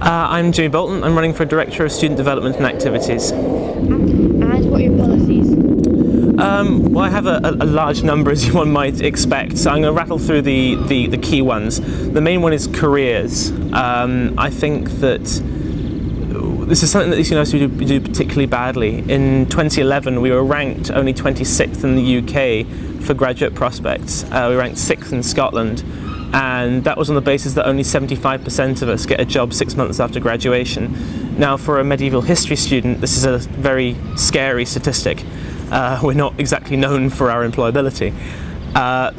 I'm Jimmy Bolton. I'm running for Director of Student Development and Activities. And what are your policies? Well, I have a large number, as one might expect, so I'm going to rattle through the key ones. The main one is careers. I think that this is something that these universities do particularly badly. In 2011, we were ranked only 26th in the UK for graduate prospects. We ranked 6th in Scotland, and that was on the basis that only 75% of us get a job 6 months after graduation. Now, for a medieval history student, this is a very scary statistic. We're not exactly known for our employability.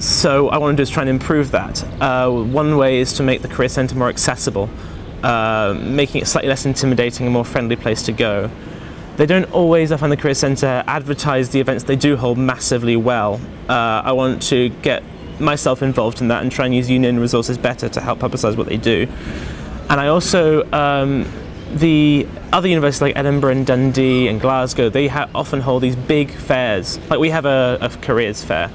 So I want to do is try and improve that. One way is to make the Career Centre more accessible, making it slightly less intimidating and more friendly place to go. They don't always, I find, the Career Centre advertise the events they do hold massively well. I want to get myself involved in that and try and use union resources better to help publicise what they do. And I also, the other universities like Edinburgh and Dundee and Glasgow, they often hold these big fairs. Like we have a careers fair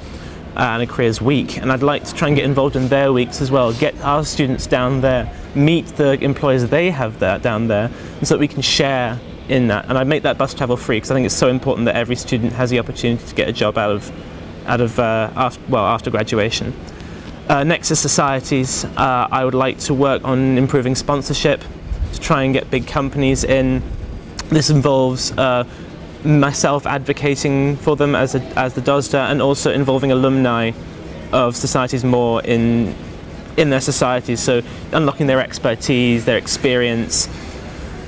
and a careers week, and I'd like to try and get involved in their weeks as well, get our students down there, meet the employers they have down there, and so that we can share in that. And I'd make that bus travel free, because I think it's so important that every student has the opportunity to get a job after graduation. Next is societies. I would like to work on improving sponsorship, to try and get big companies in. This involves myself advocating for them as the DoSDA, and also involving alumni of societies more in their societies, so unlocking their expertise, their experience,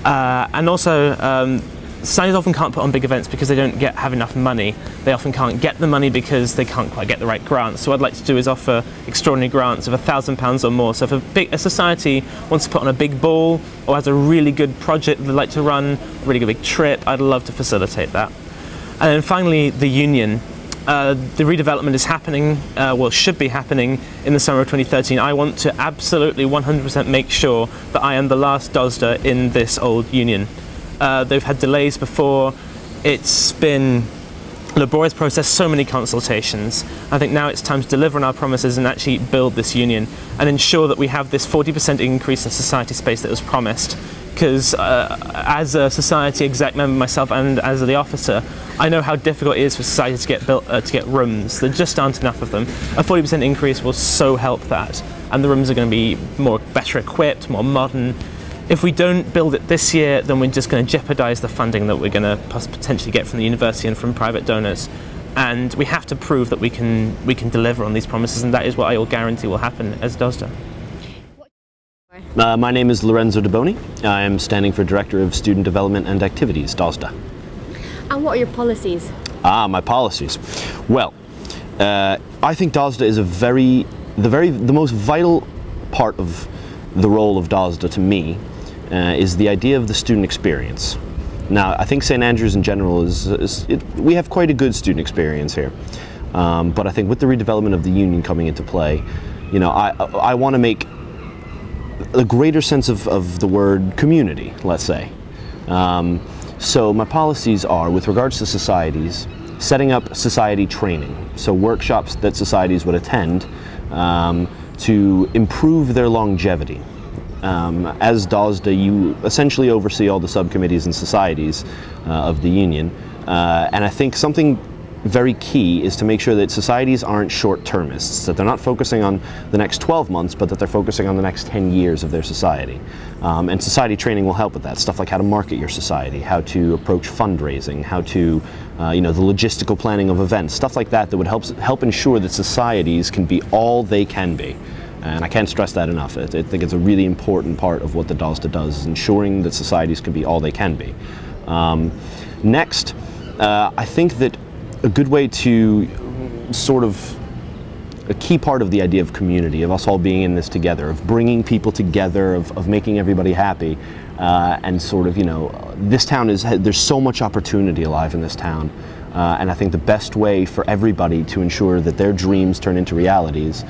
and also societies often can't put on big events because they don't have enough money. They often can't get the money because they can't quite get the right grants. So what I'd like to do is offer extraordinary grants of £1,000 or more. So if a society wants to put on a big ball or has a really good project they'd like to run, a really good big trip, I'd love to facilitate that. And then finally, the union. The redevelopment is happening, well, should be happening in the summer of 2013. I want to absolutely 100% make sure that I am the last DoSDA in this old union. They've had delays before. It's been a laborious process, so many consultations. I think now it's time to deliver on our promises and actually build this union and ensure that we have this 40% increase in society space that was promised. Because as a society exec member myself and as the officer, I know how difficult it is for society to get built, to get rooms. There just aren't enough of them. A 40% increase will so help that, and the rooms are going to be better equipped, more modern. If we don't build it this year, then we're just going to jeopardise the funding that we're going to potentially get from the university and from private donors. And we have to prove that we can deliver on these promises, and that is what I will guarantee will happen as DoSDA. My name is Lorenzo DeBoni. I am standing for Director of Student Development and Activities, DoSDA. And what are your policies? My policies. Well, I think DoSDA is the most vital part of the role of DoSDA to me. Is the idea of the student experience. Now, I think St. Andrews in general we have quite a good student experience here, but I think with the redevelopment of the union coming into play, I want to make a greater sense of the word community, let's say. So my policies are, with regards to societies, setting up society training, so workshops that societies would attend to improve their longevity. As DoSDA, you essentially oversee all the subcommittees and societies of the union, and I think something very key is to make sure that societies aren't short-termists, that they're not focusing on the next 12 months, but that they're focusing on the next 10 years of their society. And society training will help with that, stuff like how to market your society, how to approach fundraising, how to, the logistical planning of events, stuff like that would help ensure that societies can be all they can be. And I can't stress that enough. I think it's a really important part of what the DoSDA does, is ensuring that societies can be all they can be. Next, I think that a good way to a key part of the idea of community, of us all being in this together, of bringing people together, of making everybody happy, and this town there's so much opportunity alive in this town. And I think the best way for everybody to ensure that their dreams turn into realities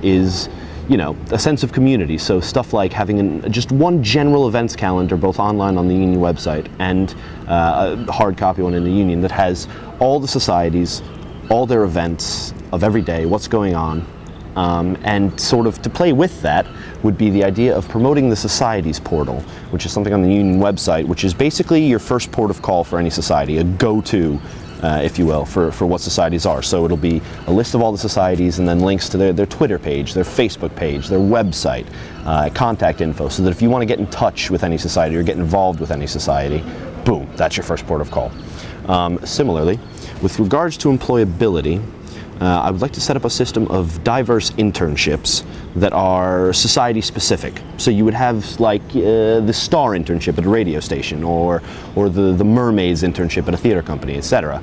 is, a sense of community. So stuff like having just one general events calendar, both online on the union website and a hard copy one in the union, that has all the societies, all their events of every day, what's going on, And sort of to play with that would be the idea of promoting the societies portal, which is something on the union website, which is basically your first port of call for any society, a go-to, if you will, for what societies are. So it'll be a list of all the societies and then links to their Twitter page, their Facebook page, their website, contact info, so that if you want to get in touch with any society or get involved with any society, boom, that's your first port of call. Similarly, with regards to employability, I would like to set up a system of diverse internships that are society specific. So you would have like the star internship at a radio station, or the mermaids internship at a theater company, etc.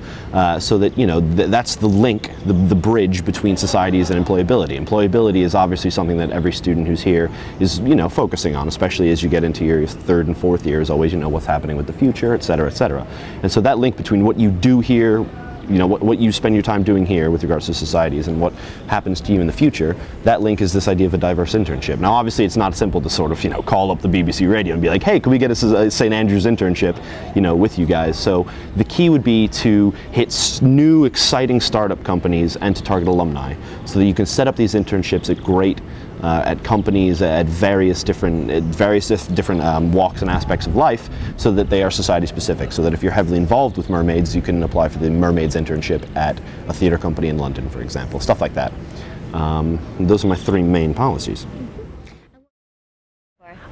So that, you know, that's the link, the bridge between societies and employability. Employability is obviously something that every student who's here is, you know, focusing on, especially as you get into your third and fourth years, always, you know, what's happening with the future, etc., etc. And so that link between what you do here, you know, what you spend your time doing here with regards to societies and what happens to you in the future, that link is this idea of a diverse internship. Now obviously it's not simple to sort of, you know, call up the BBC radio and be like, hey, can we get a St. Andrews internship, you know, with you guys? So the key would be to hit new exciting startup companies and to target alumni, so that you can set up these internships at at companies at various different walks and aspects of life, so that they are society specific. So that if you're heavily involved with mermaids, you can apply for the mermaids internship at a theater company in London, for example, stuff like that. Those are my three main policies.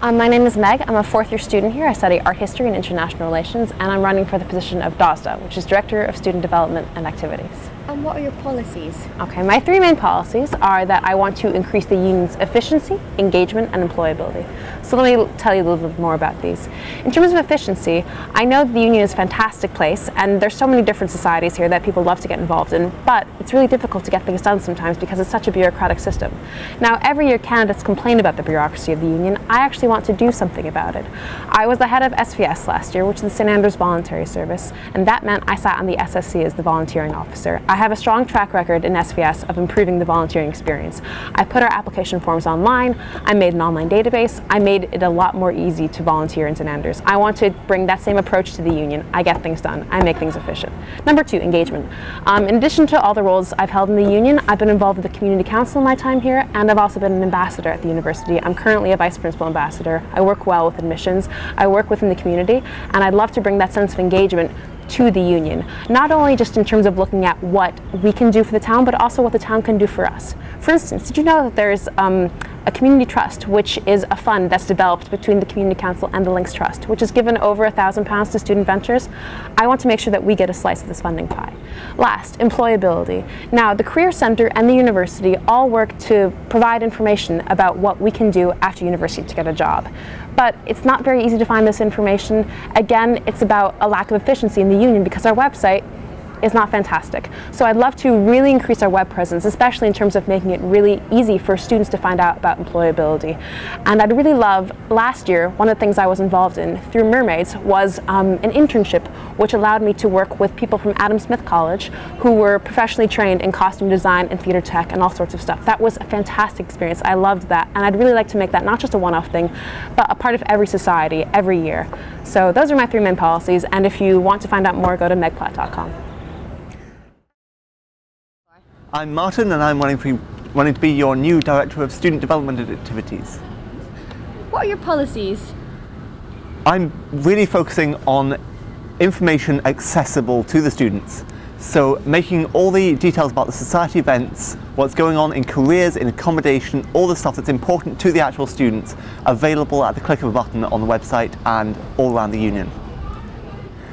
My name is Meg. I'm a fourth-year student here. I study art history and international relations, and I'm running for the position of DoSDA, which is Director of Student Development and Activities. And what are your policies? Okay, my three main policies are that I want to increase the union's efficiency, engagement, and employability. So let me tell you a little bit more about these. In terms of efficiency, I know the union is a fantastic place, and there's so many different societies here that people love to get involved in, but it's really difficult to get things done sometimes because it's such a bureaucratic system. Now, every year candidates complain about the bureaucracy of the union. I actually want to do something about it. I was the head of SVS last year, which is the St. Andrews Voluntary Service, and that meant I sat on the SSC as the volunteering officer. I have a strong track record in SVS of improving the volunteering experience. I put our application forms online, I made an online database, I made it a lot more easy to volunteer in St. Andrews. I want to bring that same approach to the union. I get things done, I make things efficient. Number two, engagement. In addition to all the roles I've held in the union, I've been involved with the community council in my time here, and I've also been an ambassador at the university. I'm currently a vice principal ambassador. I work well with admissions, I work within the community, and I'd love to bring that sense of engagement to the union, not only just in terms of looking at what we can do for the town, but also what the town can do for us. For instance, did you know that there's a community trust, which is a fund that's developed between the community council and the Links Trust, which has given over £1,000 to student ventures? I want to make sure that we get a slice of this funding pie. Last, employability. Now, the Career Center and the university all work to provide information about what we can do after university to get a job. But it's not very easy to find this information. Again, it's about a lack of efficiency in the union because our website is not fantastic. So I'd love to really increase our web presence, especially in terms of making it really easy for students to find out about employability. And I'd really love, last year, one of the things I was involved in through Mermaids was an internship which allowed me to work with people from Adam Smith College who were professionally trained in costume design and theater tech and all sorts of stuff. That was a fantastic experience. I loved that, and I'd really like to make that not just a one-off thing, but a part of every society, every year. So those are my three main policies, and if you want to find out more, go to megplatt.com. I'm Martin, and I'm wanting to be your new Director of Student Development and Activities. What are your policies? I'm really focusing on information accessible to the students. So making all the details about the society events, what's going on in careers, in accommodation, all the stuff that's important to the actual students available at the click of a button on the website and all around the union.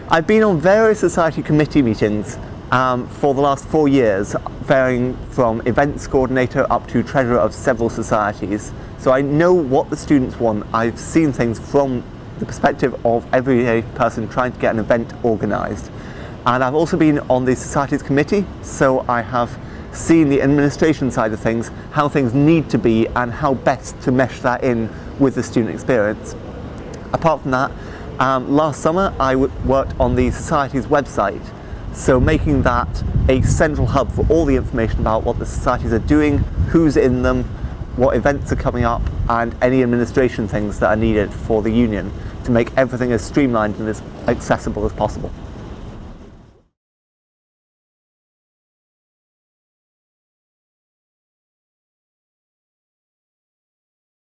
I've been on various society committee meetings for the last 4 years, varying from events coordinator up to treasurer of several societies. So I know what the students want. I've seen things from the perspective of everyday person trying to get an event organised. And I've also been on the societies committee, so I have seen the administration side of things, how things need to be and how best to mesh that in with the student experience. Apart from that, last summer I worked on the society's website. So making that a central hub for all the information about what the societies are doing, who's in them, what events are coming up, and any administration things that are needed for the union to make everything as streamlined and as accessible as possible.